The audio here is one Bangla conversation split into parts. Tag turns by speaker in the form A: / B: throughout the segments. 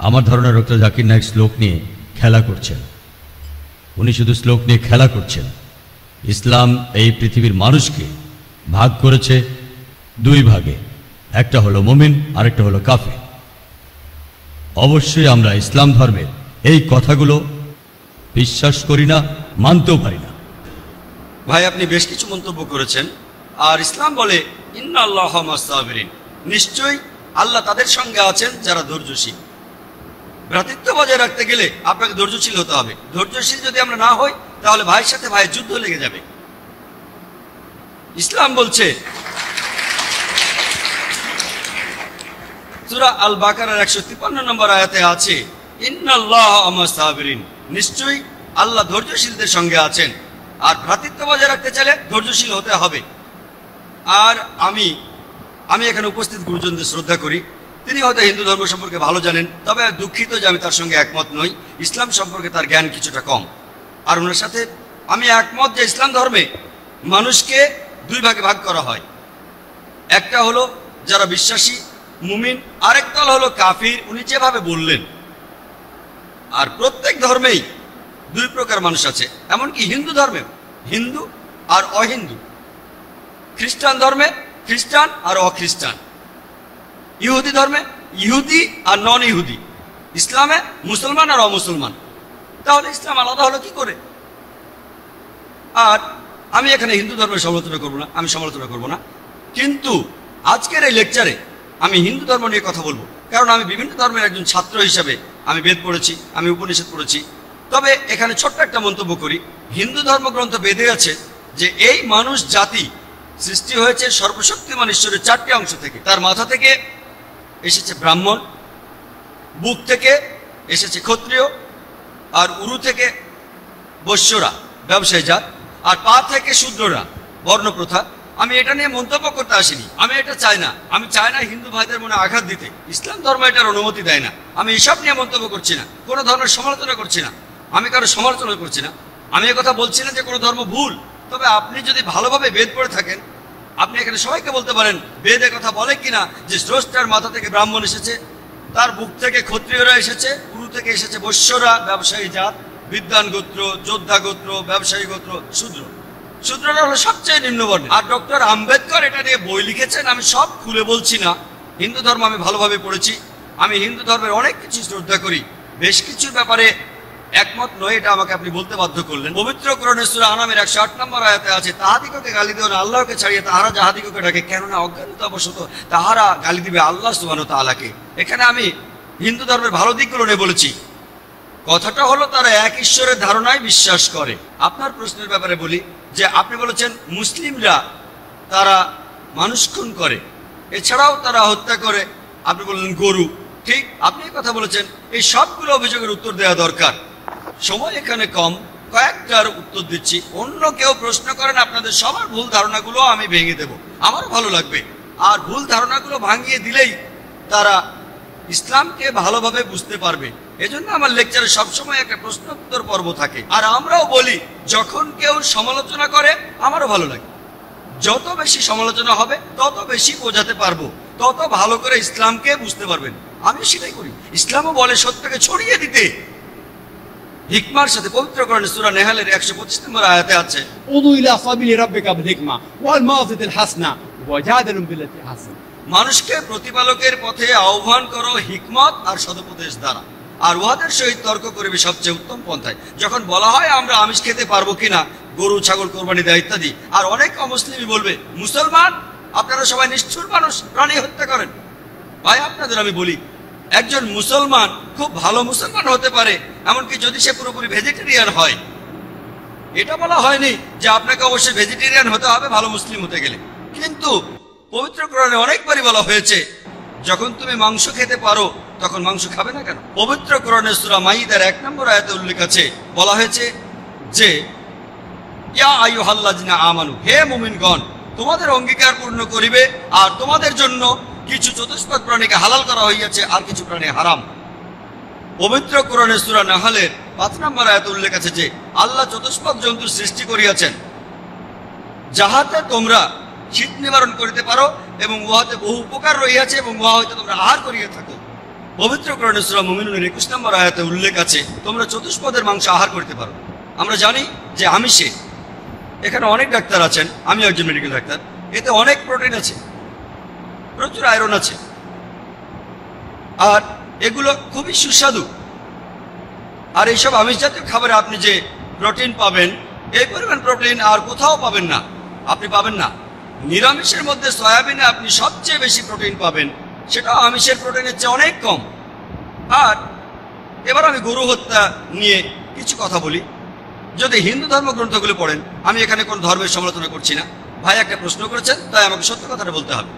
A: আমার ধারণা ডক্টর জাকির নায়েক শ্লোক নিয়ে খেলা করছেন। উনি শুধু শ্লোক নিয়ে খেলা করছেন। ইসলাম এই পৃথিবীর মানুষকে ভাগ করেছে দুই ভাগে, একটা হলো মুমিন, আরেকটা হলো কাফির। অবশ্যই আমরা ইসলাম ধর্মের এই কথাগুলো বিশ্বাস করি না, মানতেও পারি না।
B: ভাই, আপনি বেশ কিছু মন্তব্য করেছেন। আর ইসলাম বলে ইন্নাল্লাহ মা'আস সাবিরিন, নিশ্চয়ই আল্লাহ তাদের সঙ্গে আছেন যারা ধৈর্যশীল। ভ্রাতৃত্ব বজায় রাখতে গেলে আপনাকে ধৈর্যশীল হতে হবে। ধৈর্যশীল যদি আমরা না হই, তাহলে ভাইয়ের সাথে ভাইয়ের যুদ্ধ লেগে যাবে। ইসলাম বলছে সূরা আল বাকারার 153 নম্বর আয়াতে আছে ইন্নাল্লাহ মা'আস সাবিরিন, নিশ্চয়ই আল্লাহ ধৈর্যশীলদের সঙ্গে আছেন। আর ভ্রাতৃত্ব বজায় রাখতে চাইলে ধৈর্যশীল হতে হবে। আর আমি এখানে উপস্থিত গুরুজনদের শ্রদ্ধা করি। তিনি হয়তো হিন্দু ধর্ম সম্পর্কে ভালো জানেন, তবে দুঃখিত যে আমি তার সঙ্গে একমত নই। ইসলাম সম্পর্কে তার জ্ঞান কিছুটা কম। আর ওনার সাথে আমি একমত যে ইসলাম ধর্মে মানুষকে দুই ভাগে ভাগ করা হয়। একটা হলো যারা বিশ্বাসী মুমিন, আরেকটা হলো কাফির, উনি যেভাবে বললেন। আর প্রত্যেক ধর্মেই দুই প্রকার মানুষ আছে, এমনকি হিন্দু ধর্মেও হিন্দু আর অহিন্দু, খ্রিস্টান ধর্মে খ্রিস্টান আর অখ্রিস্টান, ইহুদি ধর্মে ইহুদি আর নন ইহুদি, ইসলামে মুসলমান আর অমুসলমান। তাহলে ইসলাম আলাদা হলো কি করে? আর আমি এখানে হিন্দু ধর্মের সমালোচনা করব না, কিন্তু আজকের এই লেকচারে আমি হিন্দু ধর্ম নিয়ে কথা বলবো, কারণ আমি বিভিন্ন ধর্মের একজন ছাত্র হিসাবে আমি বেদ পড়েছি, আমি উপনিষদ পড়েছি। তবে এখানে ছোট্ট একটা মন্তব্য করি। হিন্দু ধর্মগ্রন্থ বেদে আছে যে এই মানুষ জাতি সৃষ্টি হয়েছে সর্বশক্তিমান ঈশ্বরের 4টি অংশ থেকে। তার মাথা থেকে এসেছে ব্রাহ্মণ, বুক থেকে এসেছে ক্ষত্রিয়, আর উরু থেকে বৈশ্যরা ব্যবসায়ী জাত, আর পা থেকে শূদ্ররা বর্ণপ্রথা। আমি এটা নিয়ে মন্তব্য করতে আসিনি, আমি এটা চাই না। আমি চাই না হিন্দু ভাইদের মনে আঘাত দিতে। ইসলাম ধর্ম এটার অনুমতি দেয় না। আমি এসব নিয়ে মন্তব্য করছি না, কোনো ধর্মের সমালোচনা করছি না, আমি কারো সমালোচনা করছি না। আমি কথা বলছি না যে কোনো ধর্ম ভুল। তবে আপনি যদি ভালোভাবে বেদ পড়ে থাকেন, আপনি এখানে সবাইকে বলতে পারেন বেদ কথা বলে কিনা যে স্রষ্টার মাথা থেকে ব্রাহ্মণ এসেছে, তার বুক থেকে ক্ষত্রিয়রা এসেছে, উরু থেকে এসেছে বৈশ্যরা ব্যবসায়ী জাত, বিদ্বান গোত্র, যোদ্ধা গোত্র, ব্যবসায়ী গোত্র, শূদ্র। শূদ্ররা হলো সবচেয়ে নিম্নবর্ণ। আর ডক্টর আম্বেদকর এটা নিয়ে বই লিখেছেন। আমি সব খুলে বলছি না। হিন্দু ধর্ম আমি ভালোভাবে পড়েছি। আমি হিন্দু ধর্মের অনেক কিছু শ্রদ্ধা করি, বেশ কিছুর ব্যাপারে একমত নয়, এটা আমাকে আপনি বলতে বাধ্য করলেন। পবিত্র কোরআনে সূরা আনামের 108 নম্বর আয়াতে আছে তাহাদিগকে গালি দিও না আল্লাহকে ছাড়িয়ে তাহারা যাহাদিগকে ডাকে, কেননা অজ্ঞানতাবশত তাহারা গালি দিবে আল্লাহ সুবহানাহু ওয়া তাআলাকে। এখানে আমি হিন্দু ধর্মের ভালো দিকগুলো নিয়ে বলেছি। কথাটা হলো তারা এক ঈশ্বরের ধারণায় বিশ্বাস করে। আপনার প্রশ্নের ব্যাপারে বলি যে আপনি বলেছেন মুসলিমরা তারা মানুষ খুন করে, এছাড়াও তারা হত্যা করে, আপনি বললেন গরু। ঠিক, আপনি কথা বলেছেন। এই সবগুলো অভিযোগের উত্তর দেওয়া দরকার, সময় এখানে কম, কয়েকটার উত্তর দিচ্ছি। অন্য কেউ প্রশ্ন করেন, আপনাদের সবার ভুল ধারণাগুলো আমি ভেঙে দেব, আমার ভালো লাগবে। আর ভুল ধারণাগুলো ভাঙিয়ে দিলেই তারা ইসলামকে ভালোভাবে বুঝতে পারবে। এজন্য আমার লেকচারে সবসময় একটা প্রশ্ন উত্তর পর্ব থাকে। আর আমরাও বলি যখন কেউ সমালোচনা করে আমারও ভালো লাগে। যত বেশি সমালোচনা হবে তত বেশি বোঝাতে পারবো, তত ভালো করে ইসলামকে বুঝতে পারবেন। আমি সেটাই করি। ইসলামও বলে সত্যকে ছড়িয়ে দিতে। হিকমার সাথে পবিত্র কোরআনে সূরা নেহালের 125 নম্বর আয়াতে আছে
C: উদু ইলা সাবিলি রাব্বিকা বিল হিকমা ওয়াল মাউযিতিল হাসনা ওয়াজাদিলুম বিল্লাতি হাসান।
B: মানুষকে প্রতিপালকের পথে আহ্বান করো হিকমত আর সদুপদেশ দ্বারা, আর উহাদের সহিত তর্ক করবে সবচেয়ে উত্তম পন্থায়। যখন বলা হয় আমরা আমিষ খেতে পারবো কিনা, গরু ছাগল কোরবানি দেয় ইত্যাদি, আর অনেক অমুসলিমই বলবে মুসলমান আপনারা সবাই নিষ্ঠুর মানুষ, প্রাণী হত্যা করেন। ভাই, আপনাদের আমি বলি একজন মুসলমান খুব ভালো মুসলমান হতে পারে, এমনকি যদি সে পুরোপুরি ভেজিটেরিয়ান হয়। এটা বলা হয়নি যে আপনাকে অবশ্যই ভেজিটেরিয়ান হতে হবে ভালো মুসলিম হতে গেলে। কিন্তু পবিত্র কোরআনে অনেকবারই বলা হয়েছে যখন তুমি মাংস খেতে পারো তখন মাংস খাবে না কেন? পবিত্র কোরআনে সূরা মাইদার 1 নম্বর আয়াতে উল্লেখ আছে, বলা হয়েছে যে ইয়া আইয়ুহাল্লাযিনা আমানু, হে মুমিনগণ, তোমাদের অঙ্গীকার পূর্ণ করিবে, আর তোমাদের জন্য কিছু চতুষ্পদ প্রাণীকে হালাল করা হইয়াছে আর কিছু প্রাণী হারাম। পবিত্র কোরআনে সূরা নাহলের 5 নম্বর আয়াতে উল্লেখ আছে যে আল্লাহ চতুষ্পদ জন্তুর সৃষ্টি করিয়াছেন যাহাতে তোমরা শীত নিবারণ করিতে পারো, এবং উহাতে বহু উপকার রহিয়াছে, এবং উহা হইতে তোমরা আহার করিয়া থাকো। পবিত্র কোরআনে সূরা মুমিনুনের 21 নম্বর আয়াতে উল্লেখ আছে, তোমরা চতুষ্পদের মাংস আহার করতে পারো। আমরা জানি যে আমিষে, এখানে অনেক ডাক্তার আছেন, আমি একজন মেডিকেল ডাক্তার, এতে অনেক প্রোটিন আছে, প্রচুর আয়রন আছে, আর এগুলো খুবই সুস্বাদু। আর এইসব আমিষ জাতীয় খাবারে আপনি যে প্রোটিন পাবেন, এই পরিমাণ প্রোটিন আর কোথাও পাবেন না, আপনি পাবেন না। নিরামিষের মধ্যে সয়াবিনে আপনি সবচেয়ে বেশি প্রোটিন পাবেন, সেটাও আমিষের প্রোটিনের চেয়ে অনেক কম। আর এবার আমি গরু হত্যা নিয়ে কিছু কথা বলি। যদি হিন্দু ধর্মগ্রন্থগুলো পড়েন, আমি এখানে কোন ধর্মের সমালোচনা করছি না, ভাই একটা প্রশ্ন করেছেন তাই আমাকে সত্য কথাটা বলতে হবে।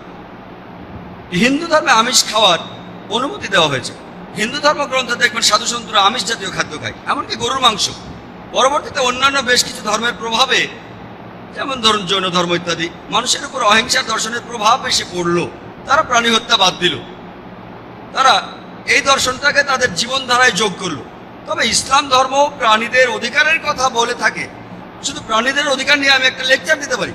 B: হিন্দু ধর্মে আমিষ খাওয়ার অনুমতি দেওয়া হয়েছে। হিন্দু ধর্মগ্রন্থে দেখবেন সাধুসন্তরা আমিষ জাতীয় খাদ্য খায়, এমনকি গরুর মাংস। পরবর্তীতে অন্যান্য বেশ কিছু ধর্মের প্রভাবে, যেমন ধরুন জৈন ধর্ম ইত্যাদি, মানুষের উপর অহিংসার দর্শনের প্রভাব এসে পড়লো, তারা প্রাণী হত্যা বাদ দিল, তারা এই দর্শনটাকে তাদের জীবনধারায় যোগ করলো। তবে ইসলাম ধর্ম প্রাণীদের অধিকারের কথা বলে থাকে। শুধু প্রাণীদের অধিকার নিয়ে আমি একটা লেকচার দিতে পারি।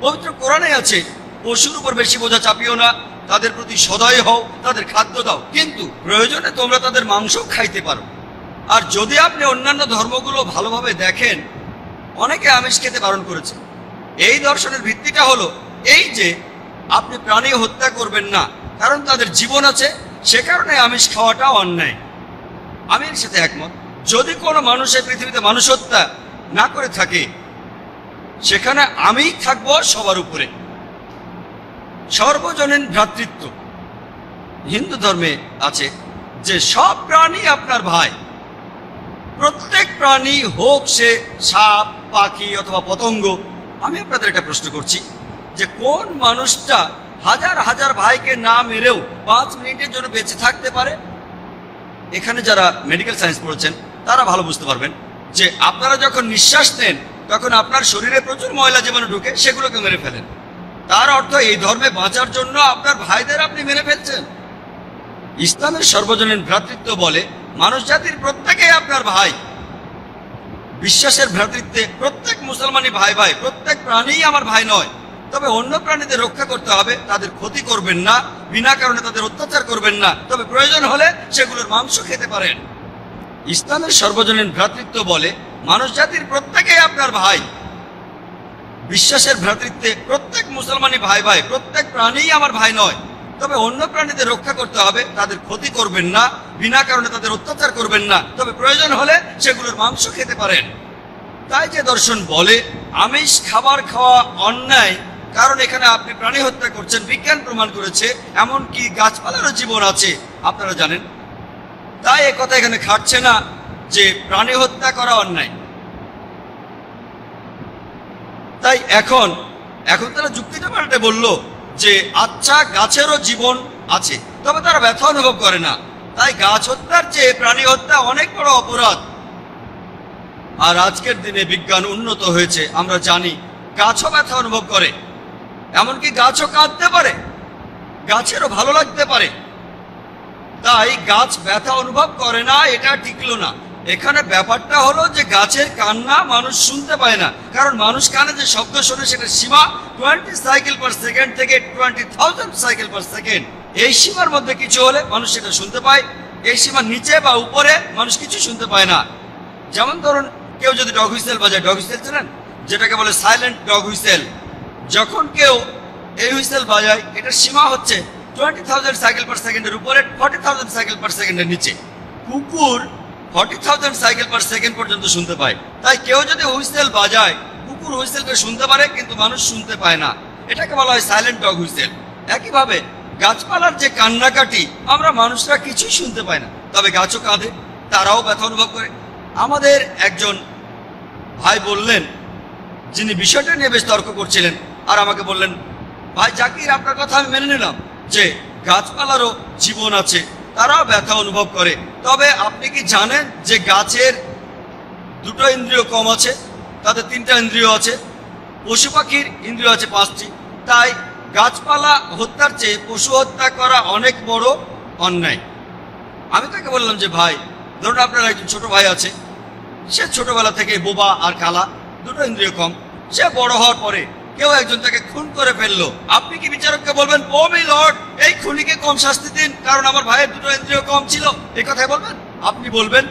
B: পবিত্র কোরআনে আছে, পশুর উপর বেশি বোঝা চাপিও না, তাদের প্রতি সদয় হও, তাদের খাদ্য দাও, কিন্তু প্রয়োজনে তোমরা তাদের মাংস খাইতে পারো। আর যদি আপনি অন্যান্য ধর্মগুলো ভালোভাবে দেখেন, অনেকে আমিষ খেতে বারণ করেছে। এই দর্শনের ভিত্তিটা হলো এই যে আপনি প্রাণী হত্যা করবেন না, কারণ তাদের জীবন আছে, সে কারণে আমিষ খাওয়াটা অন্যায়। আমি এর সাথে একমত। যদি কোনো মানুষের পৃথিবীতে মানুষ হত্যা না করে থাকে, সেখানে আমি থাকবো সবার উপরে। সর্বজনীন ভ্রাতৃত্ব হিন্দু ধর্মে আছে যে সব প্রাণী আপনার ভাই। প্রত্যেক প্রাণী, হোক সে সাপ, পাখি অথবা পতঙ্গ। আমি আপনাদের একটা প্রশ্ন করছি যে কোন মানুষটা হাজার হাজার ভাইকে না মেরেও 5 মিনিটের জন্য বেঁচে থাকতে পারে? এখানে যারা মেডিকেল সায়েন্স পড়েছেন তারা ভালো বুঝতে পারবেন যে আপনারা যখন নিঃশ্বাস নেন, তখন আপনার শরীরে প্রচুর ময়লা জীবাণু ঢুকে, সেগুলোকে মেরে ফেলেন। তার অর্থ এই ধর্মে বাঁচার জন্য আপনার ভাইদের আপনি মেরে ফেলছেন। ইসলামের সর্বজনীন ভ্রাতৃত্ব বলে মানুষ জাতির প্রত্যেকেই আপনার ভাই। বিশ্বাসের ভ্রাতৃত্বে প্রত্যেক মুসলমানই ভাই ভাই, প্রত্যেক প্রাণীই আমার ভাই নয়। তবে অন্য প্রাণীদের রক্ষা করতে হবে, তাদের ক্ষতি করবেন না, বিনা কারণে তাদের অত্যাচার করবেন না, তবে প্রয়োজন হলে সেগুলোর মাংস খেতে পারেন। ইসলামের সর্বজনীন ভ্রাতৃত্ব বলে মানুষ জাতির প্রত্যেকেই আপনার ভাই। বিশ্বাসের ভ্রাতৃত্বে প্রত্যেক মুসলমানই ভাই ভাই, প্রত্যেক প্রাণীই আমার ভাই নয়। তবে অন্য প্রাণীদের রক্ষা করতে হবে, তাদের ক্ষতি করবেন না, বিনা কারণে তাদের অত্যাচার করবেন না, তবে প্রয়োজন হলে সেগুলোর মাংস খেতে পারেন। তাই যে দর্শন বলে আমিষ খাবার খাওয়া অন্যায়, কারণ এখানে আপনি প্রাণী হত্যা করছেন, বিজ্ঞান প্রমাণ করেছে। এমনকি গাছপালারও জীবন আছে, আপনারা জানেন। তাই এ কথা এখানে খাটছে না যে প্রাণী হত্যা করা অন্যায়। তাই এখন তারা যুক্তিটা পাল্টে বলল যে আচ্ছা, গাছেরও জীবন আছে, তবে তারা ব্যথা অনুভব করে না। তাই গাছ হত্যার চেয়ে প্রাণী হত্যা অনেক বড় অপরাধ। আর আজকের দিনে বিজ্ঞান উন্নত হয়েছে, আমরা জানি গাছও ব্যথা অনুভব করে, এমনকি গাছও কাঁদতে পারে, গাছেরও ভালো লাগতে পারে। তাই গাছ ব্যথা অনুভব করে না, এটা টিকলো না। এখানে ব্যাপারটা হলো যে গাছের কান্না মানুষ শুনতে পায় না, কারণ মানুষ কানে যে শব্দ শোনে সেটা সীমা 20 সাইকেল পার সেকেন্ড থেকে 20,000 সাইকেল পার সেকেন্ড। এই সীমার মধ্যে কিছু হলে মানুষ সেটা শুনতে পায়, এই সীমার নিচে বা উপরে মানুষ কিছু শুনতে পায় না। যেমন ধরুন কেউ যদি ডগ হুইসেল বাজায়, ডগ হুইসেল জানেন, যেটাকে বলে সাইলেন্ট ডগ হুইসেল। যখন কেউ এই হুইসেল বাজায়, এটার সীমা হচ্ছে 20,000 সাইকেল পার সেকেন্ডের উপরে, 40,000 সাইকেল পার সেকেন্ডের নিচে। কুকুর 40,000 সাইকেল পার সেকেন্ড পর্যন্ত শুনতে পায়। তাই কেউ যদি হুইসেল বাজায়, কুকুর হুইসেলকে শুনতে পারে, কিন্তু মানুষ শুনতে পায় না। এটাকে বলা হয় সাইলেন্ট ডগ হুইসেল। একইভাবে গাছপালার যে কান্নাকাটি, আমরা মানুষরা কিছুই শুনতে পাই না, তবে গাছও কাঁদে, তারাও ব্যথা অনুভব করে। আমাদের একজন ভাই বললেন, যিনি বিষয়টা নিয়ে বেশ তর্ক করছিলেন, আর আমাকে বললেন, ভাই জাকির, আপনার কথা আমি মেনে নিলাম যে গাছপালারও জীবন আছে, তারাও ব্যথা অনুভব করে। তবে আপনি কি জানেন যে গাছের 2টো ইন্দ্রিয় কম আছে, তাদের 3টা ইন্দ্রিয় আছে, পশু পাখির ইন্দ্রিয় আছে 5টি। তাই গাছপালা হত্যার চেয়ে পশু হত্যা করা অনেক বড় অন্যায়। আমি তাকে বললাম যে ভাই, ধরুন আপনার একজন ছোট ভাই আছে, সে ছোটবেলা থেকে বোবা আর কালা, 2টো ইন্দ্রিয় কম। সে বড় হওয়ার পরে কেউ একজন তাকে খুন করে ফেললো, আপনি কি বিচারককে বলবেন ও মাই লর্ড এই খুনিকে কম শাস্তি দিন কারণ আমার ভাইয়ের দুটো ইন্দ্রিয় কম ছিল, এই কথাই বলবেন? আপনি বলবেন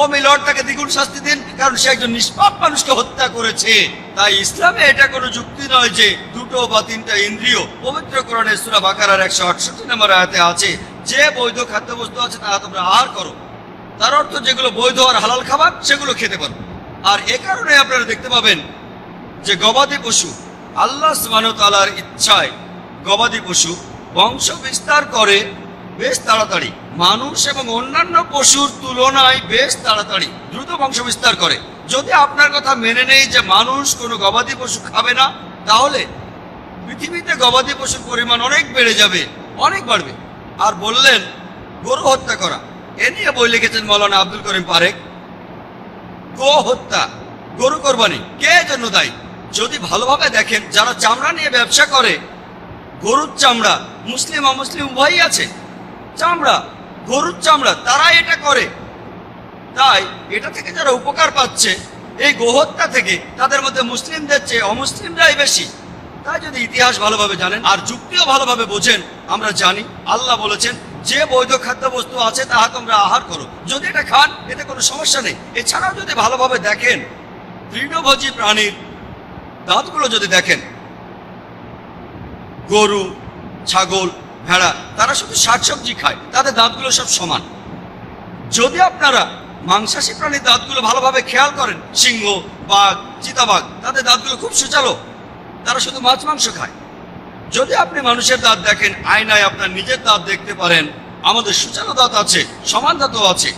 B: ও মাই লর্ড তাকে দ্বিগুণ শাস্তি দিন কারণ সে একজন নিষ্পাপ মানুষকে হত্যা করেছে। তাই ইসলামে এটা কোনো যুক্তি নয় যে দুটো বা তিনটা ইন্দ্রিয়। পবিত্র কোরআনে সূরা বাকারার 168 নম্বর আয়াতে আছে যে বৈধ খাদ্যবস্তু আছে তা তোমরা আহার করো, তার অর্থ যেগুলো বৈধ আর হালাল খাবার সেগুলো খেতে পারো। আর এ কারণে আপনারা দেখতে পাবেন যে গবাদি পশু আল্লাহ সুবহানাহু ওয়া তাআলার ইচ্ছায় গবাদি পশু বংশ বিস্তার করে বেশ তাড়াতাড়ি, মানুষ এবং অন্যান্য পশুর তুলনায় বেশ তাড়াতাড়ি দ্রুত বংশ বিস্তার করে। যদি আপনার কথা মেনে নেই যে মানুষ কোনো গবাদি পশু খাবে না, তাহলে পৃথিবীতে গবাদি পশুর পরিমাণ অনেক বেড়ে যাবে, অনেক বাড়বে। আর বললেন গরু হত্যা করা, এ নিয়ে বই লিখেছেন মাওলানা আব্দুল করিম পারেক। গো হত্যা, গরু কোরবানি কে জন্য দায়ী? যদি ভালোভাবে দেখেন যারা চামড়া নিয়ে ব্যবসা করে, গরুর চামড়া মুসলিম অমুসলিম উভয়ই আছে, চামড়া গরুর চামড়া তারা এটা করে। তাই এটা থেকে যারা উপকার পাচ্ছে এই গোহত্যা থেকে, তাদের মধ্যে মুসলিমদের চেয়ে অমুসলিমরাই বেশি। তাই যদি ইতিহাস ভালোভাবে জানেন আর যুক্তিও ভালোভাবে বোঝেন, আমরা জানি আল্লাহ বলেছেন যে বৈধ খাদ্যবস্তু আছে তাহা তোমরা আহার করো, যদি এটা খান এতে কোনো সমস্যা নেই। এছাড়াও যদি ভালোভাবে দেখেন তৃণভোজী প্রাণীর দাঁতগুলো যদি দেখেন, গরু, ছাগল, ভেড়া তারা শুধু শাকসবজি খায়, তাদের দাঁতগুলো সব সমান। যদি আপনারা মাংসাশী প্রাণীর দাঁতগুলো ভালোভাবে খেয়াল করেন, সিংহ, বাঘ, চিতাবাঘ তাদের দাঁতগুলো খুব সুচালো, তারা শুধু মাছ মাংস খায়। যদি আপনি মানুষের দাঁত দেখেন, আয়নায় আপনার নিজের দাঁত দেখতে পারেন, আমাদের সুচালো দাঁত আছে, সমান দাঁতও আছে।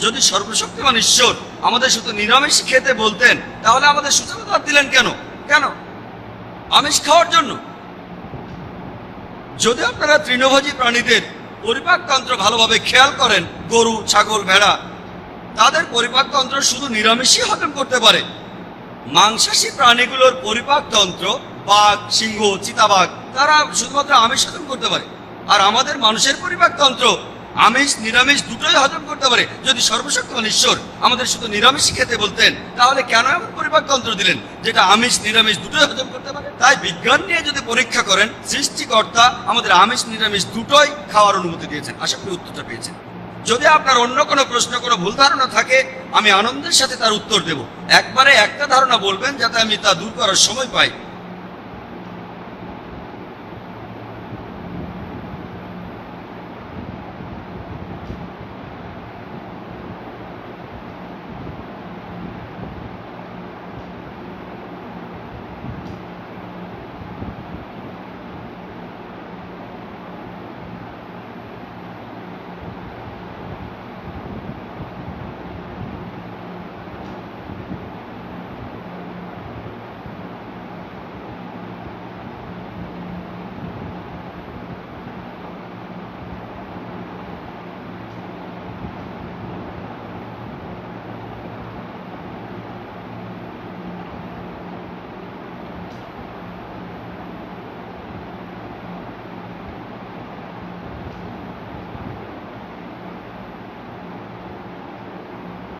B: যদি সর্বশক্তিমান ঈশ্বর আমাদের শুধু নিরামিষ খেতে বলতেন, তাহলে আমাদের সুচালো দাঁত দিলেন কেন? কেন? আমিষ খাওয়ার জন্য। যদি আপনারা তৃণভোজী প্রাণীদের পরিপাকতন্ত্র ভালোভাবে খেয়াল করেন, গরু, ছাগল, ভেড়া তাদের পরিপাকতন্ত্র শুধু নিরামিষই হজম করতে পারে। মাংসাশী প্রাণীগুলোর পরিপাকতন্ত্র, বাঘ, সিংহ, চিতাবাঘ তারা শুধুমাত্র আমিষ হজম করতে পারে। আর আমাদের মানুষের পরিপাকতন্ত্র আমিষ নিরামিষ দুটোই হজম করতে পারে। যদি সর্বশক্তিমান ঈশ্বর আমাদের শুধু নিরামিষই খেতে বলতেন, তাহলে কেন এমন পরিপাকতন্ত্র দিলেন যেটা আমিষ নিরামিষ দুটোই হজম করতে পারে? তাই বিজ্ঞান নিয়ে যদি পরীক্ষা করেন, সৃষ্টিকর্তা আমাদের আমিষ নিরামিষ দুটোই খাওয়ার অনুমতি দিয়েছেন। আশা করি উত্তরটা পেয়েছেন। যদি আপনার অন্য কোনো প্রশ্ন, কোনো ভুল ধারণা থাকে, আমি আনন্দের সাথে তার উত্তর দেব। একবারে একটা ধারণা বলবেন যাতে আমি তা দূর করার সময় পাই।